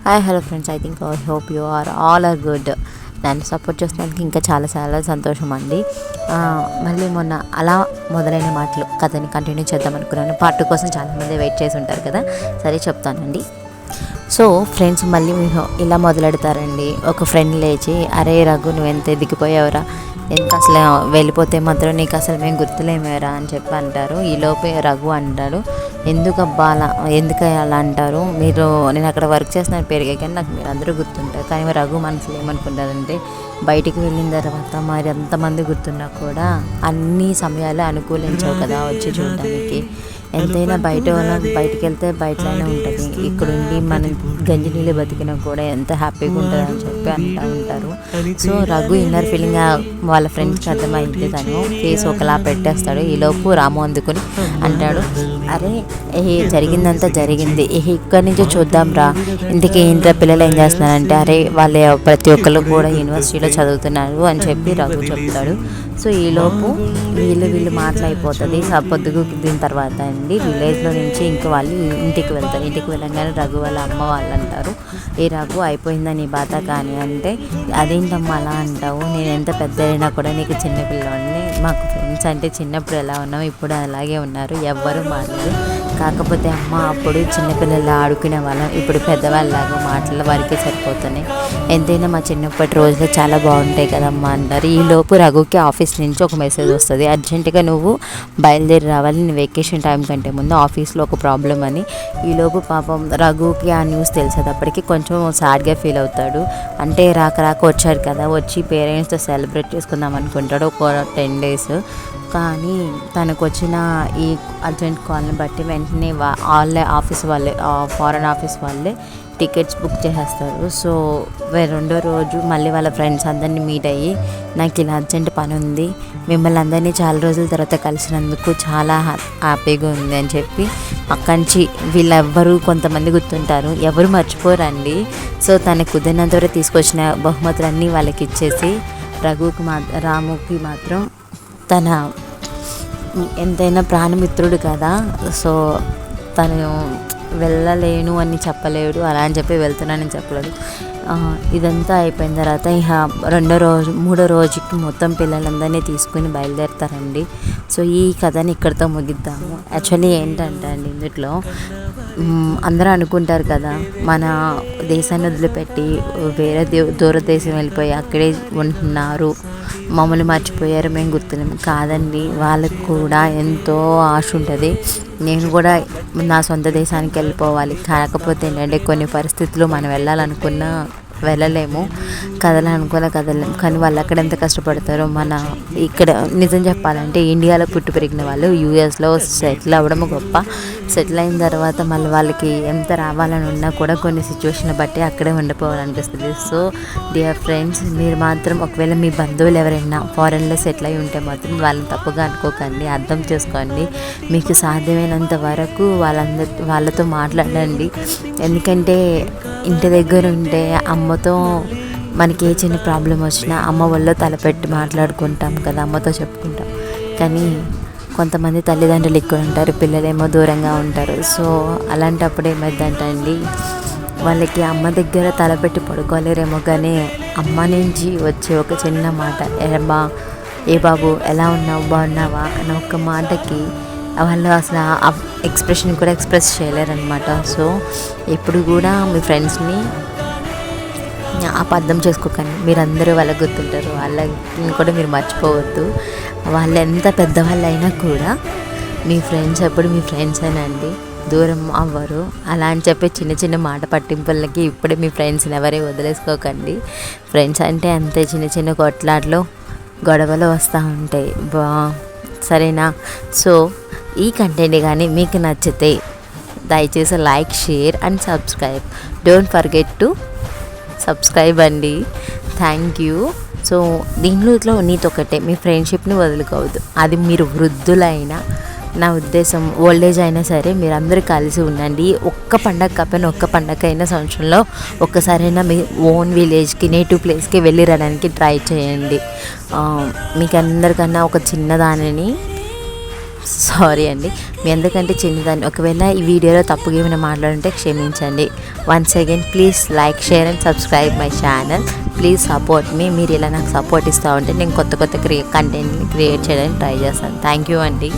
Hi hello friends, I think I hope you all are good. నన్ను support చేస్తున్నందుకు ఇంకా చాలా చాలా సంతోషం అండి. మళ్ళీ మొన్న అలా మొదలైన మాటలు కథని కంటిన్యూ చేద్దాం అనుకున్నాను. పార్ట్ కోసం చాలామంది వెయిట్ చేసి ఉంటారు కదా, సరే చెప్తానండి. సో ఫ్రెండ్స్, మళ్ళీ మీరు ఇలా మొదలెడతారండి. ఒక ఫ్రెండ్ లేచి, అరే రఘు నువ్వు ఎంత ఎదిగిపోయావురా, ఎంత అసలు వెళ్ళిపోతే మాత్రం నీకు అసలు మేము గుర్తులేమేరా అని చెప్పి అంటారు. ఈలోపే రఘు అంటాడు, ఎందుకబ్బా అలా అంటారు మీరు, నేను అక్కడ వర్క్ చేస్తున్న పెరిగే కానీ నాకు మీరు అందరూ గుర్తుంటారు. కానీ రఘు మనసులో ఏమనుకుంటారంటే, బయటికి వెళ్ళిన తర్వాత మరి ఎంతమంది గుర్తున్నా కూడా అన్ని సమయాలు అనుకూలించవు కదా వచ్చి చూడడానికి. ఎంతైనా బయటికి వెళ్తే బయటలోనే ఉంటుంది, ఇక్కడుండి మనం గంజి నీళ్ళు బతికినా కూడా ఎంత హ్యాపీగా ఉంటుంది అని చెప్పి అంటూ ఉంటారు. సో రఘు ఇన్నర్ ఫీలింగ్ వాళ్ళ ఫ్రెండ్స్కి అర్థమైంది. తను ఫేస్ ఒకలా పెట్టేస్తాడు. ఈలోపు రాము అందుకుని అంటాడు, అరే జరిగిందంతా జరిగింది, ఇక్కడి నుంచి చూద్దాం రా, ఇందుకే ఏంట్రా పిల్లలు ఏం చేస్తున్నారంటే, అరే వాళ్ళ ప్రతి ఒక్కరు కూడా యూనివర్సిటీలో చదువుతున్నారు అని చెప్పి రఘు చెప్తాడు. సో ఈలోపు వీళ్ళు మాటలైపోతుంది. పొద్దుగు దీని తర్వాత అండి విలేజ్లో నుంచి ఇంక వాళ్ళు ఇంటికి వెళ్తారు. ఇంటికి వెళ్ళగానే రఘు వాళ్ళ అమ్మ వాళ్ళు అంటారు, ఏ రఘు అయిపోయిందని బాధ కానీ అంటే, అదేంటమ్మా అలా అంటావు, నేను ఎంత పెద్ద అయినా కూడా నీకు చిన్నపిల్లవాడిని, మాకు ఫ్రెండ్స్ అంటే చిన్నప్పుడు ఎలా ఉన్నాము ఇప్పుడు అలాగే ఉన్నారు, ఎవ్వరూ మారలేదు, కాకపోతే అమ్మ అప్పుడు చిన్నపిల్లలు ఆడుకునే వాళ్ళం, ఇప్పుడు పెద్దవాళ్ళలాగా మాటల వరకే సరిపోతున్నాయి, ఎంతైనా మా చిన్నప్పటి రోజులు చాలా బాగుంటాయి కదమ్మా అంటారు. ఈలోపు రఘుకి ఆఫీస్ నుంచి ఒక మెసేజ్ వస్తుంది, అర్జెంటుగా నువ్వు బయలుదేరి రావాలి, నేను వెకేషన్ టైం కంటే ముందు ఆఫీస్లో ఒక ప్రాబ్లం అని. ఈలోపు పాపం రఘుకి ఆ న్యూస్ తెలిసేటప్పటికి కొంచెం సాడ్గా ఫీల్ అవుతాడు. అంటే రాక వచ్చారు కదా, వచ్చి పేరెంట్స్తో సెలబ్రేట్ చేసుకుందాం అనుకుంటాడు ఒక 10 days. కానీ తనకు వచ్చిన ఈ అర్జెంట్ కాల్ని బట్టి వెంటనే ఆఫీస్ వాళ్ళే, ఫారెన్ ఆఫీస్ వాళ్ళే టికెట్స్ బుక్ చేసేస్తారు. సో రెండో రోజు మళ్ళీ వాళ్ళ ఫ్రెండ్స్ అందరినీ మీట్ అయ్యి, నాకు ఇలా అర్జెంట్ పని ఉంది, మిమ్మల్ని అందరినీ చాలా రోజుల తర్వాత కలిసినందుకు చాలా హ్యాపీగా ఉంది అని చెప్పి అక్కడి నుంచి వీళ్ళెవ్వరూ కొంతమంది గుర్తుంటారు, ఎవరు మర్చిపోరండి. సో తనకు కుదిరినంత వరకు తీసుకొచ్చిన బహుమతులన్నీ వాళ్ళకి ఇచ్చేసి రాముకి మాత్రం తన ఎంతైనా ప్రాణమిత్రుడు కదా, సో తను వెళ్ళలేను అని చెప్పలేడు, అలా అని చెప్పి వెళ్తున్నానని చెప్పలేడు. ఇదంతా అయిపోయిన తర్వాత ఇక మూడో రోజుకి మొత్తం పిల్లలందరినీ తీసుకుని బయలుదేరుతారండి. సో ఈ కథని ఇక్కడితో ముగిద్దాము. యాక్చువల్లీ ఏంటంటే అండి, ఇందులో అందరూ అనుకుంటారు కదా, మన దేశాన్ని వదిలిపెట్టి వేరే దూరదేశం వెళ్ళిపోయి అక్కడే ఉంటున్నారు, మమ్మల్ని మర్చిపోయారు, మేము గుర్తులేము. కాదండి, వాళ్ళకు కూడా ఎంతో ఆశ ఉంటుంది, నేను కూడా నా సొంత దేశానికి వెళ్ళిపోవాలి, కాకపోతే ఏంటంటే కొన్ని పరిస్థితులు మనం వెళ్ళాలనుకున్నా వెళ్ళలేము, కదలేము. కానీ వాళ్ళు అక్కడ ఎంత కష్టపడతారో, మన ఇక్కడ నిజం చెప్పాలంటే ఇండియాలో పుట్టి పెరిగిన వాళ్ళు యూఎస్లో సెటిల్ అవ్వడం గొప్ప. సెటిల్ అయిన తర్వాత మళ్ళీ వాళ్ళకి ఎంత రావాలని ఉన్నా కూడా కొన్ని సిచ్యువేషన్ బట్టి అక్కడే ఉండిపోవాలనిపిస్తుంది. సో డియర్ ఫ్రెండ్స్, మీరు మాత్రం ఒకవేళ మీ బంధువులు ఎవరైనా ఫారెన్లో సెటిల్ అయి ఉంటే మాత్రం వాళ్ళని తప్పుగా అనుకోకండి, అర్థం చేసుకోండి, మీకు సాధ్యమైనంత వరకు వాళ్ళతో మాట్లాడండి. ఎందుకంటే ఇంటి దగ్గర ఉంటే అమ్మతో మనకి ఏ చిన్న ప్రాబ్లం వచ్చినా అమ్మ వాళ్ళతో తలపెట్టి మాట్లాడుకుంటాం కదా, అమ్మతో చెప్పుకుంటాం. కానీ కొంతమంది తల్లిదండ్రులు ఇక్కడ ఉంటారు, పిల్లలేమో దూరంగా ఉంటారు. సో అలాంటప్పుడు ఏమైందంటే అండి, వాళ్ళకి అమ్మ దగ్గర తలపెట్టి పడుకోలేరేమో, కానీ అమ్మ నుంచి వచ్చే ఒక చిన్న మాట, ఏ బాబు ఎలా ఉన్నావు, బాగున్నావా అన్న ఒక మాటకి వాళ్ళు అసలు ఆ ఎక్స్ప్రెషన్ కూడా ఎక్స్ప్రెస్ చేయలేరనమాట. సో ఎప్పుడు కూడా మీ ఫ్రెండ్స్ని అర్థం చేసుకోకండి, మీరందరూ వాళ్ళకి గుర్తుంటారు, వాళ్ళని కూడా మీరు మర్చిపోవద్దు. వాళ్ళు ఎంత పెద్దవాళ్ళు అయినా కూడా మీ ఫ్రెండ్స్ ఎప్పుడు మీ ఫ్రెండ్సేనండి, దూరం అవ్వరు. అలా అని చెప్పి చిన్న చిన్న మాట పట్టింపులకి ఇప్పుడే మీ ఫ్రెండ్స్ని ఎవరే వదిలేసుకోకండి. ఫ్రెండ్స్ అంటే అంతే, చిన్న చిన్న కొట్లాట్లు గొడవలు వస్తూ ఉంటాయి, సరేనా? సో ఈ కంటెంట్ కానీ మీకు నచ్చితే దయచేసి like, share and subscribe. Don't forget to subscribe అండి. Thank you. సో దీంట్లో నీతో ఒకటే, మీ ఫ్రెండ్షిప్ని వదులుకోవద్దు. అది మీరు వృద్ధులైనా, నా ఉద్దేశం ఓల్డేజ్ అయినా సరే, మీరు అందరూ కలిసి ఉండండి. ఒక్క పండగ కాకపోయినా ఒక్క పండగ అయినా సంవత్సరంలో ఒక్కసారైనా మీ ఓన్ విలేజ్కి, నేటివ్ ప్లేస్కి వెళ్ళి రావడానికి ట్రై చేయండి. మీకు అందరికన్నా ఒక చిన్నదానిని సారీ అండి. మీ ఎందుకంటే చిన్నదాన్ని, ఒకవేళ ఈ వీడియోలో తప్పుగా ఏమైనా మాట్లాడుంటే క్షమించండి. Once again please like, share and subscribe my channel. Please support me. మీరు ఇలా నాకు సపోర్ట్ ఇస్తూ ఉంటే నేను కొత్త కంటెంట్ని క్రియేట్ చేయడానికి ట్రై చేస్తాను. థ్యాంక్ యూ అండి.